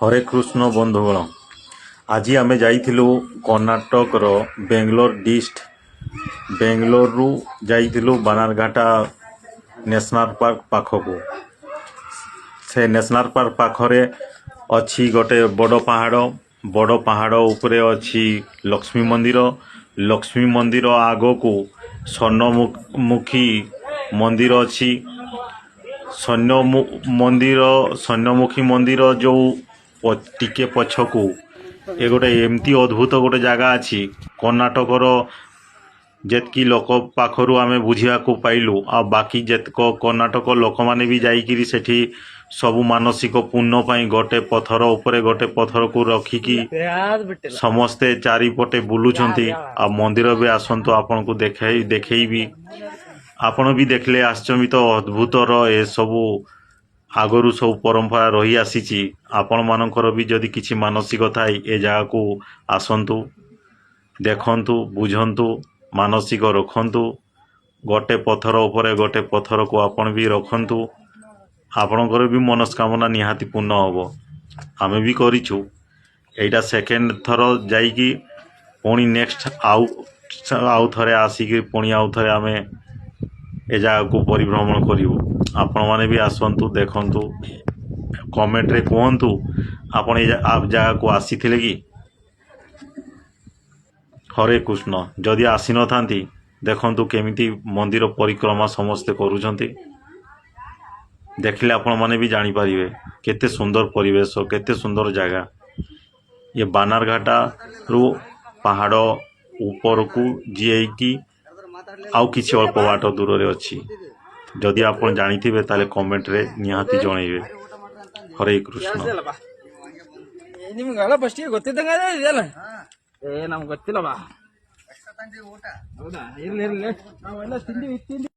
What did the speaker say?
हरे कृष्ण बंधुगण आज आम जाइलु कर्णाटक बेंगलोर डिस्ट्रिक्ट बेंगलोर रु जाइलु बानारघाटा नेशनल पार्क पाखक से नेशनल पार्क पाखरे अच्छी गोटे बड़ पहाड़ उपरे अच्छी लक्ष्मी मंदिर आग को स्वर्णमुखी मंदिर अच्छी स्वर्णमुखी मंदिर जो टिके पछकू ए गोटे एमती अद्भुत गोटे जगह अच्छी कर्णाटकर जेतकी लोक पाखरु आमे बुझिया को पाइलु आ बाकी जेतक कर्णाटक लोक माने भी जाइकिरी सेठी सबु मानसिक पुण्य पाई गोटे पथर उपरे गोटे पथर को रखिकी समस्ते चारिपटे बुलुचंती आ मंदिर भी आसंतु आपन को देखैबी आपण भी देखले आश्चर्यचकित अद्भुतर ए सबु आगरू सब परंपरा रही आसीची आपण मानकर भी जदि किछि मानसिक थाई ए जगह को आसंतु देखंतु बुझंतु मानसिक रखंतु गोटे पथर उपरे गोटे पथर को आपण भी रखंतु आपणकर भी मनस्कामना निहाती पूर्ण हबो आमे भी करिछु एटा सेकेंड थर जाइकी पुणी नेक्स्ट आउ थरे आसिकी पुणी आउ थरे आमे ए जगह को परिभ्रमण करिवु आपण माने भी आसंतु देखंतु कमेंट रे कहंतु आपण ए जगह को आसीथिले कि हरे कृष्ण जदि आसी न थांती देखंतु केमिति मंदिर परिक्रमा समस्ते करूछंती देखले आपण माने भी जानि परिबे केते सुंदर परिवेश केते सुंदर जगह ये बानारघाटा रु पहाड़ ऊपर को जीएकी आउ किछि अल्प बाट दूर रे अछि जदि आपण जानिथिबे ताले कमेंट रे निहाती जणैबे हरे कृष्ण ನಿಮ್ಗೆಲ್ಲ ಫಸ್ಟಿಗೆ ಗೊತ್ತಿದ್ದಂಗ ಇದೆಯಲ್ಲ ನಮ್ಗೆ ಗೊತ್ತಿಲ್ಲವಾ ಹೌದಾ ಇರ್ಲಿ ನಾವೆಲ್ಲ ತಿಂಡಿ